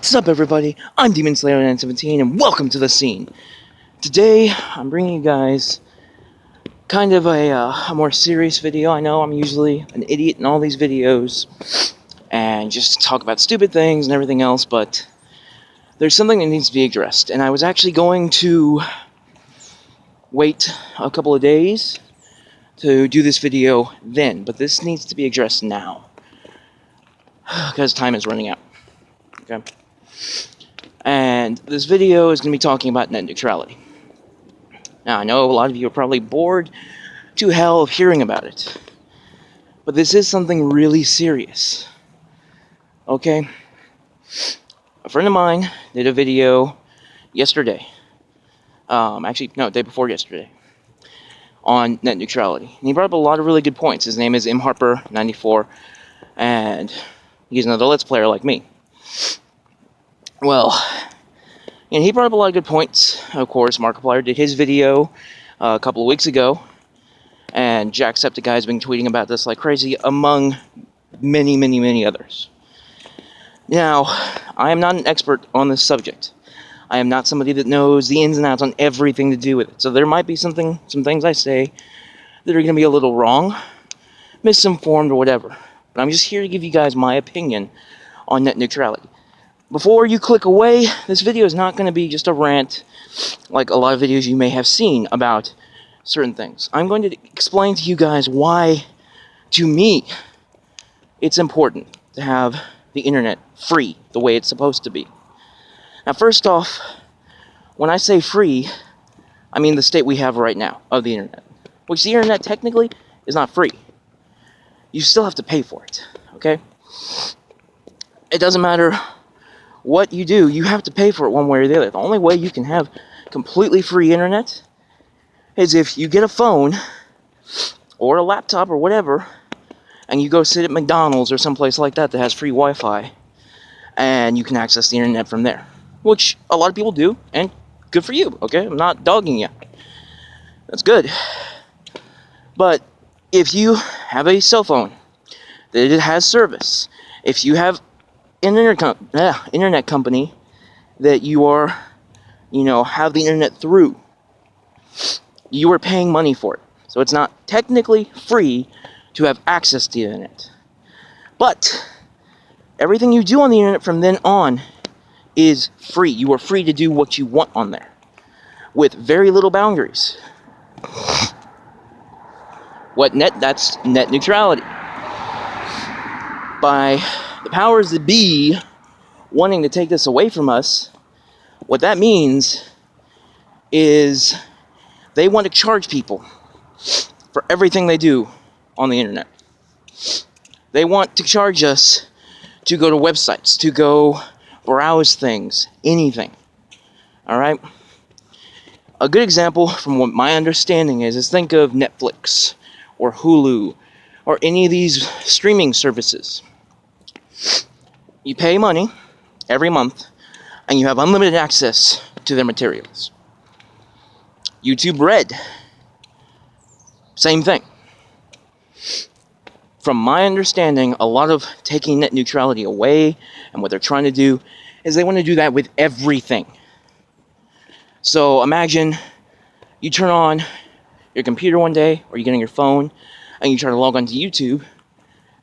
What's up, everybody? I'm Demon Slayer 917, and welcome to the scene. Today, I'm bringing you guys kind of a more serious video. I know I'm usually an idiot in all these videos, and just talk about stupid things and everything else, but there's something that needs to be addressed, and I was actually going to wait a couple of days to do this video then, but this needs to be addressed now, because time is running out. Okay? And this video is going to be talking about net neutrality. Now, I know a lot of you are probably bored to hell of hearing about it, but this is something really serious. Okay? A friend of mine did a video yesterday, actually, no, day before yesterday, on net neutrality. And he brought up a lot of really good points. His name is mharper94, and he's another Let's Player like me. Well, and he brought up a lot of good points. Of course, Markiplier did his video a couple of weeks ago, and Jacksepticeye has been tweeting about this like crazy, among many, many, many others. Now, I am not an expert on this subject. I am not somebody that knows the ins and outs on everything to do with it. So there might be some things I say that are going to be a little wrong, misinformed, or whatever. But I'm just here to give you guys my opinion on net neutrality. Before you click away, this video is not going to be just a rant like a lot of videos you may have seen about certain things. I'm going to explain to you guys why, to me, it's important to have the internet free the way it's supposed to be. Now, first off, when I say free, I mean the state we have right now of the internet, which the internet technically is not free. You still have to pay for it, okay? It doesn't matter what you do, you have to pay for it one way or the other. The only way you can have completely free internet is if you get a phone or a laptop or whatever, and you go sit at McDonald's or someplace like that that has free Wi-Fi, and you can access the internet from there, which a lot of people do, and good for you, okay? I'm not dogging you. That's good. But if you have a cell phone that it has service, if you have an internet company that you are, have the internet through, you are paying money for it. So it's not technically free to have access to the internet. But everything you do on the internet from then on is free. You are free to do what you want on there, with very little boundaries. That's net neutrality. By the powers that be wanting to take this away from us, what that means is they want to charge people for everything they do on the internet. They want to charge us to go to websites, to go browse things, anything. Alright? A good example from what my understanding is think of Netflix or Hulu or any of these streaming services. You pay money every month, and you have unlimited access to their materials. YouTube Red, same thing. From my understanding, a lot of taking net neutrality away, and what they're trying to do, is they want to do that with everything. So imagine you turn on your computer one day, or you get on your phone, and you try to log on to YouTube,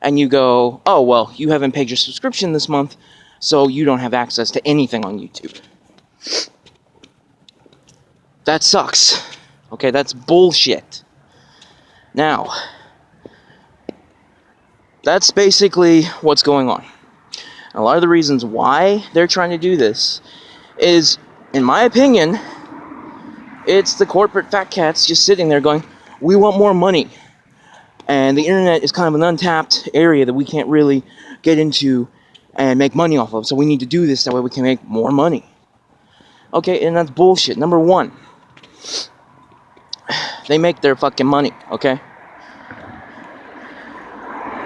and you go, oh, well, you haven't paid your subscription this month, so you don't have access to anything on YouTube. That sucks. Okay, that's bullshit. Now, that's basically what's going on. A lot of the reasons why they're trying to do this is, in my opinion, it's the corporate fat cats just sitting there going, we want more money. And the internet is kind of an untapped area that we can't really get into and make money off of. So we need to do this, that way we can make more money. Okay, and that's bullshit. Number one, they make their fucking money, okay?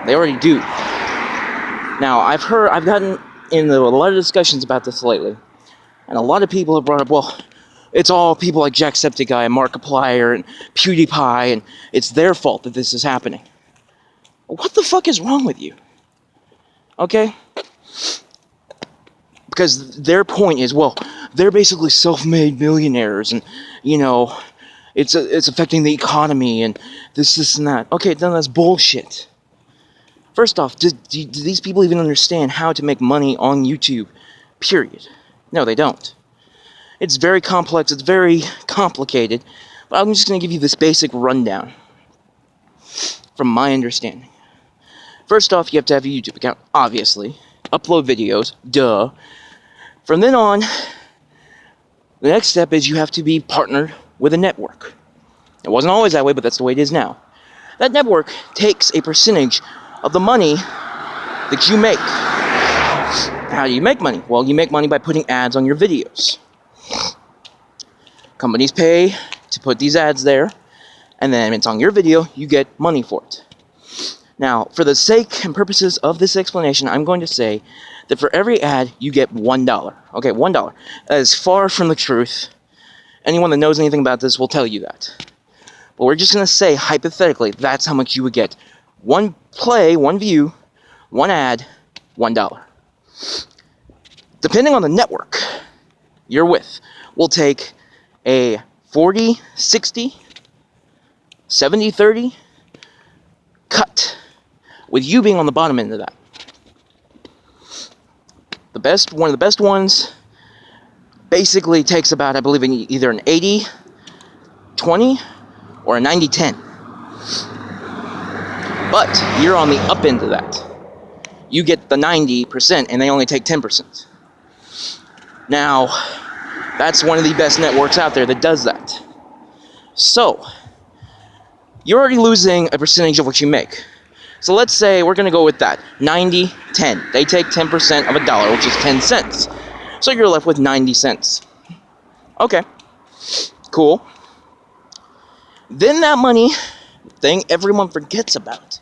They already do. Now, I've gotten in a lot of discussions about this lately, and a lot of people have brought up, well, it's all people like Jacksepticeye and Markiplier and PewDiePie, and it's their fault that this is happening. What the fuck is wrong with you? Okay? because their point is, well, they're basically self-made millionaires, and you know, it's affecting the economy and this and that. Okay, then that's bullshit. First off, do these people even understand how to make money on YouTube? Period. No, they don't. It's very complex. It's very complicated. But I'm just going to give you this basic rundown from my understanding. First off, you have to have a YouTube account, obviously. Upload videos, duh. From then on, the next step is you have to be partnered with a network. It wasn't always that way, but that's the way it is now. That network takes a percentage of the money that you make. How do you make money? Well, you make money by putting ads on your videos. Companies pay to put these ads there, and then it's on your video, you get money for it. Now, for the sake and purposes of this explanation, I'm going to say that for every ad, you get $1. Okay, $1. That is far from the truth. Anyone that knows anything about this will tell you that. But we're just going to say, hypothetically, that's how much you would get. One play, one view, one ad, $1. Depending on the network you're with, we'll take a 40-60, 70-30 cut, with you being on the bottom end of that. One of the best ones basically takes about, I believe, either an 80-20 or a 90-10. But you're on the up end of that. You get the 90% and they only take 10%. Now, that's one of the best networks out there that does that. So, you're already losing a percentage of what you make. So let's say we're going to go with that. 90-10. They take 10% of $1, which is 10 cents. So you're left with 90 cents. Okay. Cool. Then that money, thing everyone forgets about,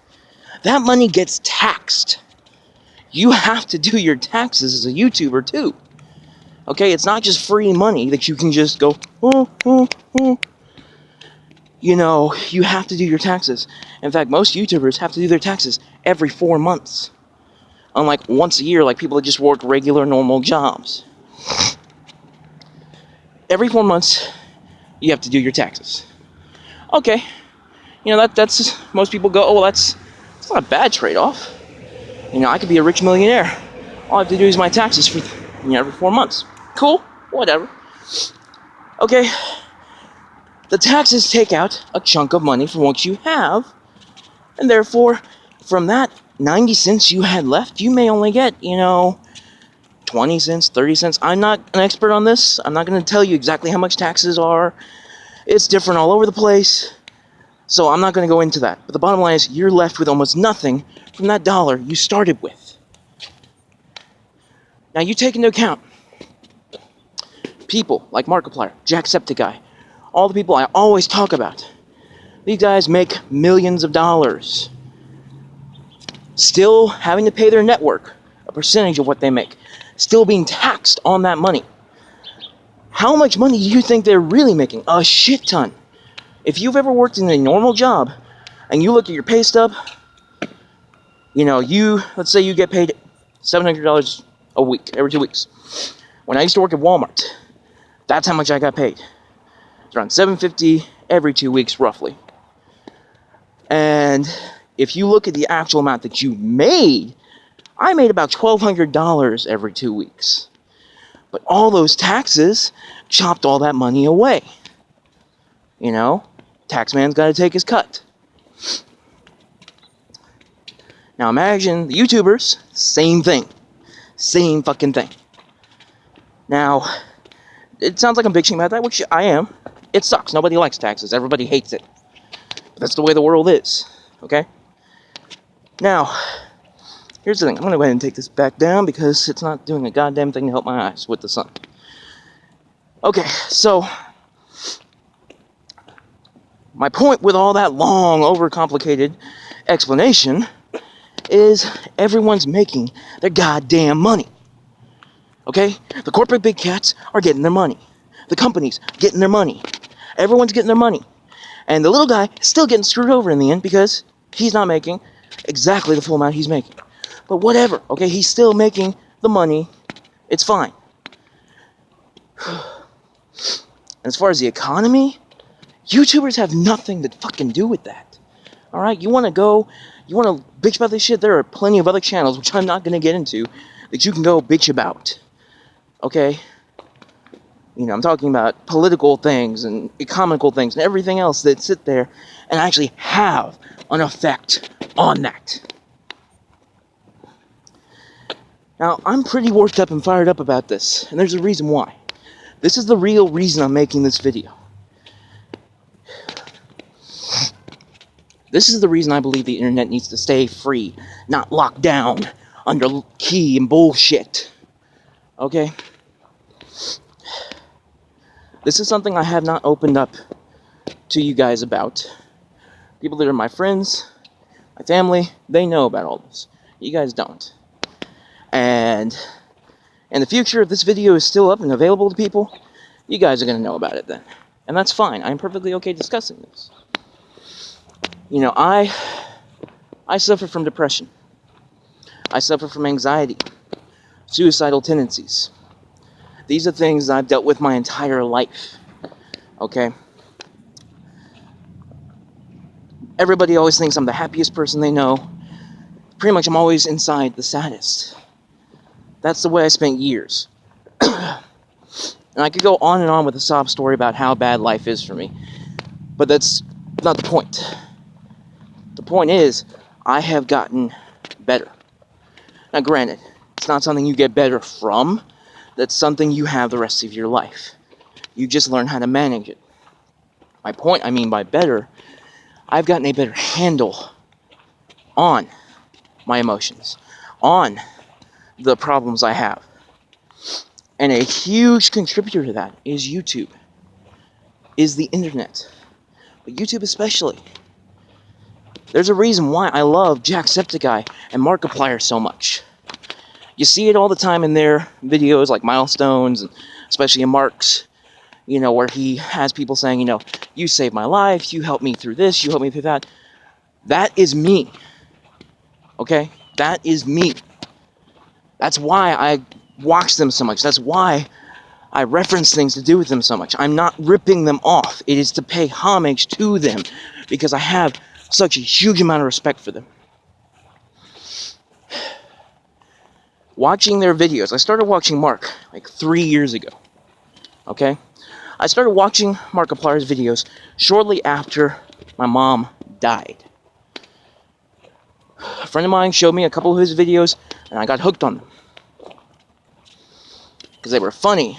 that money gets taxed. You have to do your taxes as a YouTuber too. Okay, it's not just free money that you can just go, You know, you have to do your taxes. In fact, most YouTubers have to do their taxes every 4 months. Unlike once a year, like people that just work regular, normal jobs. Every 4 months, you have to do your taxes. Okay. You know, that's most people go, oh, well, that's not a bad trade-off. You know, I could be a rich millionaire. All I have to do is my taxes for, every 4 months. Cool. Whatever. Okay. The taxes take out a chunk of money from what you have, and therefore, from that 90 cents you had left, you may only get, 20 cents, 30 cents. I'm not an expert on this. I'm not going to tell you exactly how much taxes are. It's different all over the place, so I'm not going to go into that. But the bottom line is, you're left with almost nothing from that dollar you started with. Now, you take into account people like Markiplier, Jacksepticeye, all the people I always talk about. These guys make millions of dollars, still having to pay their network a percentage of what they make, still being taxed on that money. How much money do you think they're really making? A shit ton. If you've ever worked in a normal job and you look at your pay stub, let's say you get paid $700 a week, every 2 weeks. When I used to work at Walmart, that's how much I got paid. It's around $750 every 2 weeks, roughly. And if you look at the actual amount that you made, I made about $1,200 every 2 weeks. But all those taxes chopped all that money away. Taxman's got to take his cut. Now imagine the YouTubers, same thing. Same fucking thing. Now, it sounds like I'm bitching about that, which I am. It sucks. Nobody likes taxes. Everybody hates it. But that's the way the world is. Okay? Now, here's the thing. I'm going to go ahead and take this back down because it's not doing a goddamn thing to help my eyes with the sun. Okay, so my point with all that long, overcomplicated explanation is everyone's making their goddamn money. Okay? The corporate big cats are getting their money. The companies getting their money. Everyone's getting their money. And the little guy is still getting screwed over in the end because he's not making exactly the full amount he's making. But whatever, okay? He's still making the money It's fine. As far as the economy, YouTubers have nothing to fucking do with that. Alright, you want to bitch about this shit, there are plenty of other channels, which I'm not going to get into, that you can go bitch about. Okay? You know, I'm talking about political things and economical things and everything else that sit there and actually have an effect on that. Now, I'm pretty worked up and fired up about this, and there's a reason why. This is the real reason I'm making this video. This is the reason I believe the internet needs to stay free, not locked down under key and bullshit. Okay? This is something I have not opened up to you guys about. People that are my friends, my family, they know about all this. You guys don't. And in the future, if this video is still up and available to people, you guys are going to know about it then. And that's fine. I'm perfectly okay discussing this. You know, I suffer from depression. I suffer from anxiety, suicidal tendencies. These are things I've dealt with my entire life. Okay? Everybody always thinks I'm the happiest person they know. Pretty much I'm always inside the saddest. That's the way I spent years. And I could go on and on with a sob story about how bad life is for me. But that's not the point. The point is, I have gotten better. Now granted, it's not something you get better from. That's something you have the rest of your life. You just learn how to manage it. My point, I mean by better, I've gotten a better handle on my emotions, on the problems I have. And a huge contributor to that is YouTube, is the internet. But YouTube especially. There's a reason why I love Jacksepticeye and Markiplier so much. You see it all the time in their videos, like Milestones, and especially in Mark's, you know, where he has people saying, you know, you saved my life, you helped me through this, you helped me through that. That is me. Okay? That is me. That's why I watch them so much. That's why I reference things to do with them so much. I'm not ripping them off. It is to pay homage to them because I have such a huge amount of respect for them. Watching their videos. I started watching Mark like 3 years ago. Okay? I started watching Markiplier's videos shortly after my mom died. A friend of mine showed me a couple of his videos and I got hooked on them. Because they were funny.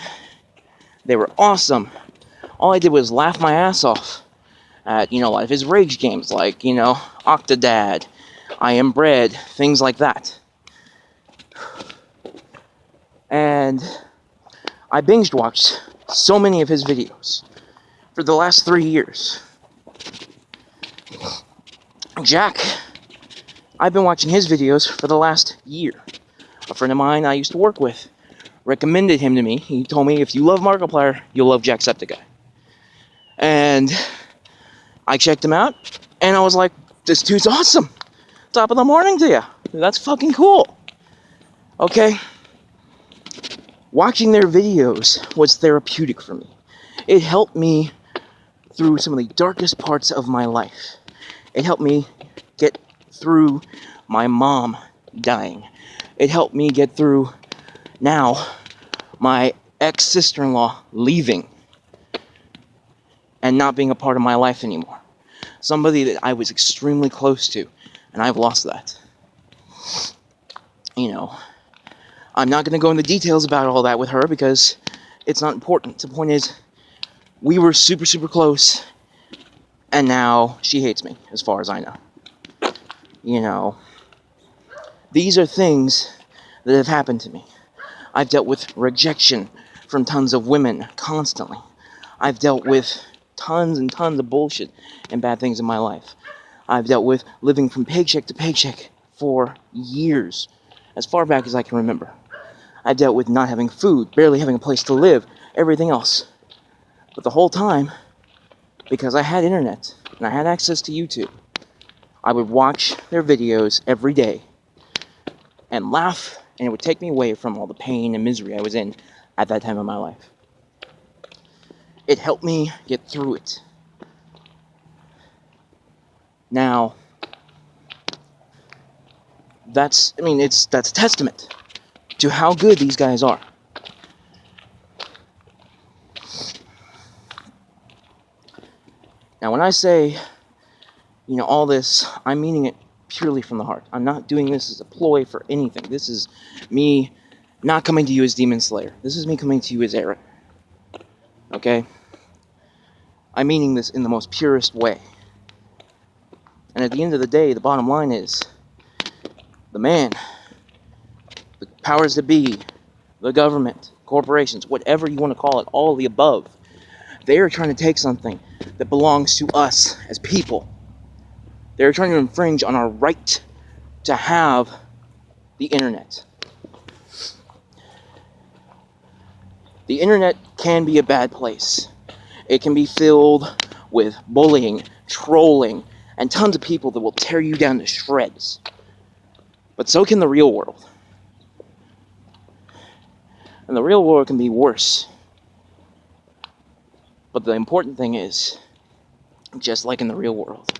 They were awesome. All I did was laugh my ass off at, you know, a lot of his rage games, like, you know, Octodad, I Am Bread, things like that. And I binged watched so many of his videos for the last 3 years. Jack, I've been watching his videos for the last year. A friend of mine I used to work with recommended him to me. He told me, if you love Markiplier, you'll love Jacksepticeye. And I checked him out, and I was like, this dude's awesome. Top of the morning to you. That's fucking cool. Okay? Watching their videos was therapeutic for me. It helped me through some of the darkest parts of my life. It helped me get through my mom dying. It helped me get through, now, my ex-sister-in-law leaving and not being a part of my life anymore. Somebody that I was extremely close to, and I've lost that. You know, I'm not going to go into details about all that with her because it's not important. The point is, we were super, super close, and now she hates me, as far as I know. You know, these are things that have happened to me. I've dealt with rejection from tons of women constantly. I've dealt with tons and tons of bullshit and bad things in my life. I've dealt with living from paycheck to paycheck for years, as far back as I can remember. I've dealt with not having food, barely having a place to live, everything else. But the whole time, because I had internet and I had access to YouTube, I would watch their videos every day and laugh and it would take me away from all the pain and misery I was in at that time of my life. It helped me get through it. Now, that's a testament to how good these guys are. Now, when I say, all this, I'm meaning it purely from the heart. I'm not doing this as a ploy for anything. This is me not coming to you as Demon Slayer. This is me coming to you as Aaron. Okay? I'm meaning this in the most purest way. And at the end of the day, the bottom line is, the man, the powers that be, the government, corporations, whatever you want to call it, all of the above, they are trying to take something that belongs to us as people. They're trying to infringe on our right to have the internet. The internet can be a bad place. It can be filled with bullying, trolling, and tons of people that will tear you down to shreds. But so can the real world. And the real world can be worse. But the important thing is, just like in the real world,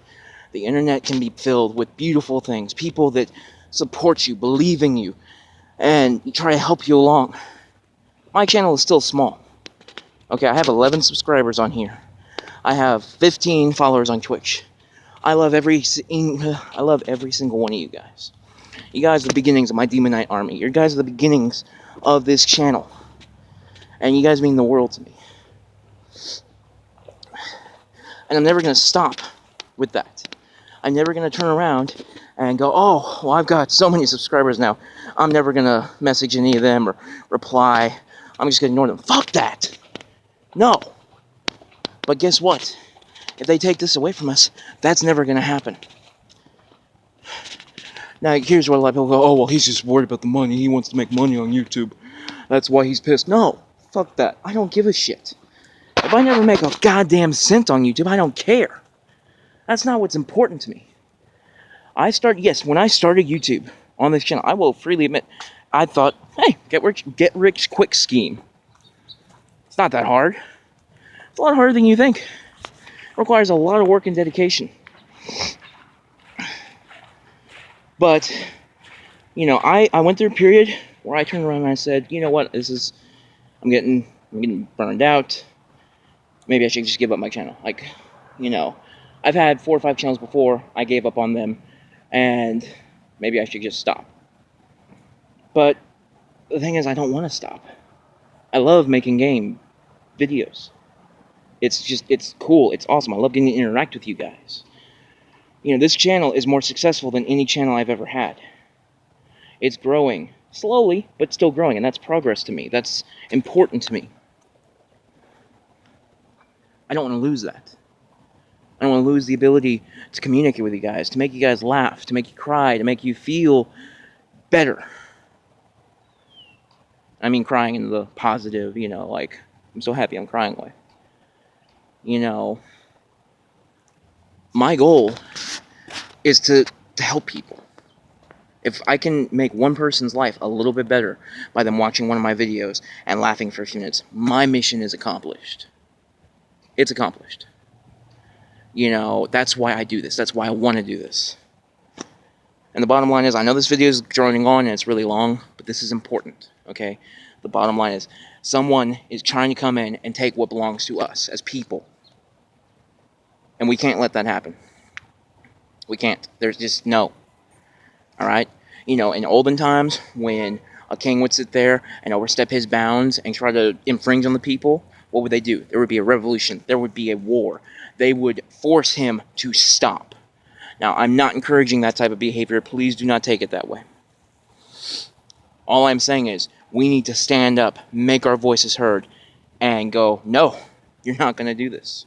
the internet can be filled with beautiful things, people that support you, believe in you, and try to help you along. My channel is still small. Okay, I have 11 subscribers on here. I have 15 followers on Twitch. I love every single one of you guys. You guys are the beginnings of my Demonite army. You guys are the beginnings of this channel. And you guys mean the world to me. And I'm never going to stop with that. I'm never going to turn around and go, oh, well, I've got so many subscribers now. I'm never going to message any of them or reply. I'm just going to ignore them. Fuck that. No. But guess what? If they take this away from us, that's never going to happen. Now, here's where a lot of people go, oh, well, he's just worried about the money. He wants to make money on YouTube. That's why he's pissed. No. Fuck that. I don't give a shit. If I never make a goddamn cent on YouTube, I don't care. That's not what's important to me. When I started YouTube on this channel, I will freely admit, I thought, hey, get rich quick scheme. It's not that hard. It's a lot harder than you think. It requires a lot of work and dedication. But, I went through a period where I turned around and I said, you know what, I'm getting burned out. Maybe I should just give up my channel. I've had 4 or 5 channels before. I gave up on them, and maybe I should just stop. But the thing is, I don't want to stop. I love making game videos. It's cool. It's awesome. I love getting to interact with you guys. This channel is more successful than any channel I've ever had. It's growing. Slowly, but still growing, and that's progress to me. That's important to me. I don't want to lose that. I don't want to lose the ability to communicate with you guys, to make you guys laugh, to make you cry, to make you feel better. I mean crying in the positive, I'm so happy I'm crying way. My goal is to help people. If I can make one person's life a little bit better by them watching one of my videos and laughing for a few minutes, my mission is accomplished. It's accomplished. That's why I do this. That's why I want to do this. And the bottom line is, I know this video is droning on and it's really long, but this is important, okay? The bottom line is, someone is trying to come in and take what belongs to us as people. And we can't let that happen. We can't. There's just no. Alright? In olden times, when a king would sit there and overstep his bounds and try to infringe on the people, what would they do? There would be a revolution. There would be a war. They would force him to stop. Now, I'm not encouraging that type of behavior. Please do not take it that way. All I'm saying is, we need to stand up, make our voices heard, and go, no, you're not going to do this.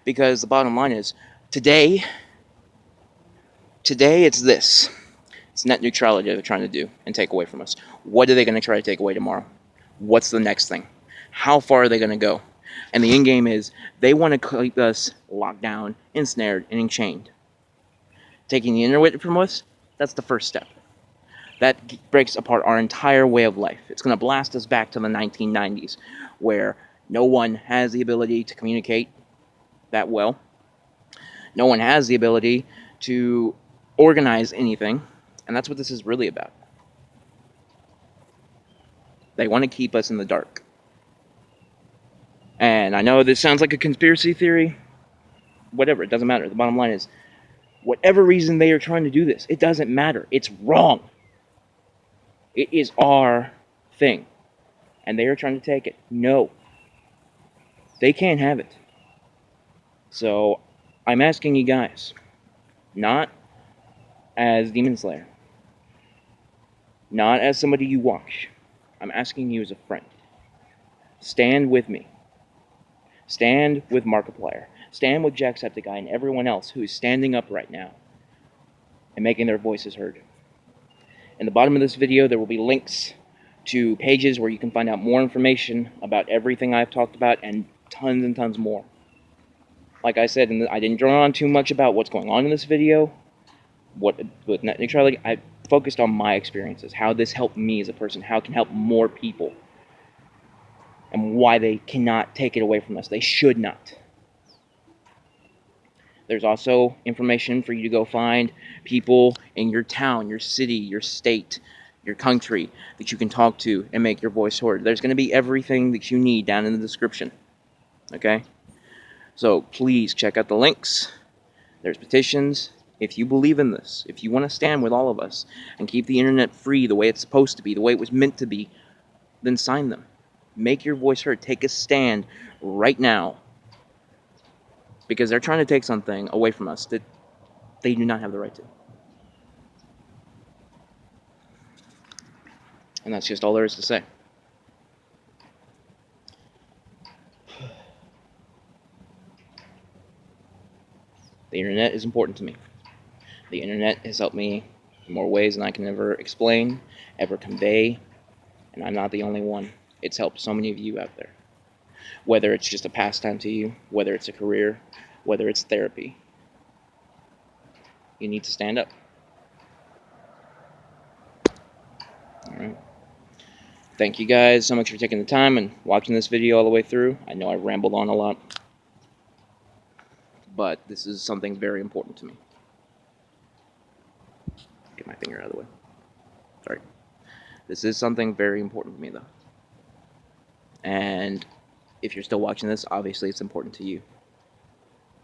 Because the bottom line is, today it's this. It's net neutrality they're trying to do and take away from us. What are they going to try to take away tomorrow? What's the next thing? How far are they going to go? And the end game is, they want to keep us locked down, ensnared, and enchained. Taking the internet from us, that's the first step. That breaks apart our entire way of life. It's going to blast us back to the 1990s, where no one has the ability to communicate that well. No one has the ability to organize anything, and that's what this is really about. They want to keep us in the dark. And I know this sounds like a conspiracy theory. Whatever, it doesn't matter. The bottom line is, whatever reason they are trying to do this, it doesn't matter. It's wrong. It is our thing. And they are trying to take it. No. They can't have it. So, I'm asking you guys, not as Demon Slayer, not as somebody you watch, I'm asking you as a friend. Stand with me. Stand with Markiplier. Stand with Jacksepticeye and everyone else who is standing up right now and making their voices heard. In the bottom of this video, there will be links to pages where you can find out more information about everything I've talked about and tons more. Like I said, I didn't draw on too much about what's going on in this video. With net neutrality, I focused on my experiences, how this helped me as a person, how it can help more people, and why they cannot take it away from us. They should not. There's also information for you to go find people in your town, your city, your state, your country that you can talk to and make your voice heard. There's going to be everything that you need down in the description. Okay? So please check out the links. There's petitions. If you believe in this, if you want to stand with all of us and keep the internet free the way it's supposed to be, the way it was meant to be, then sign them. Make your voice heard. Take a stand right now. Because they're trying to take something away from us that they do not have the right to. And that's just all there is to say. The internet is important to me. The internet has helped me in more ways than I can ever explain, ever convey, and I'm not the only one. It's helped so many of you out there. Whether it's just a pastime to you, whether it's a career, whether it's therapy. You need to stand up. Alright. Thank you guys so much for taking the time and watching this video all the way through. I know I rambled on a lot, but this is something very important to me. Get my finger out of the way. Sorry. This is something very important to me, though. And if you're still watching this, obviously it's important to you.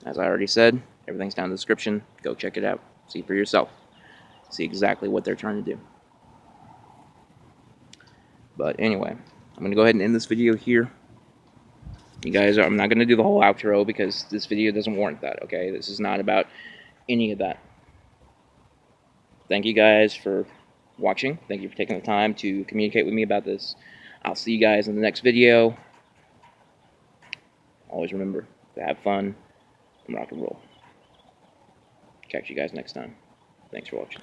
As I already said, everything's down in the description. Go check it out. See for yourself. See exactly what they're trying to do. But anyway, I'm going to go ahead and end this video here. You guys, I'm not going to do the whole outro because this video doesn't warrant that, okay? This is not about any of that. Thank you guys for watching. Thank you for taking the time to communicate with me about this. I'll see you guys in the next video. Always remember to have fun and rock and roll. Catch you guys next time. Thanks for watching.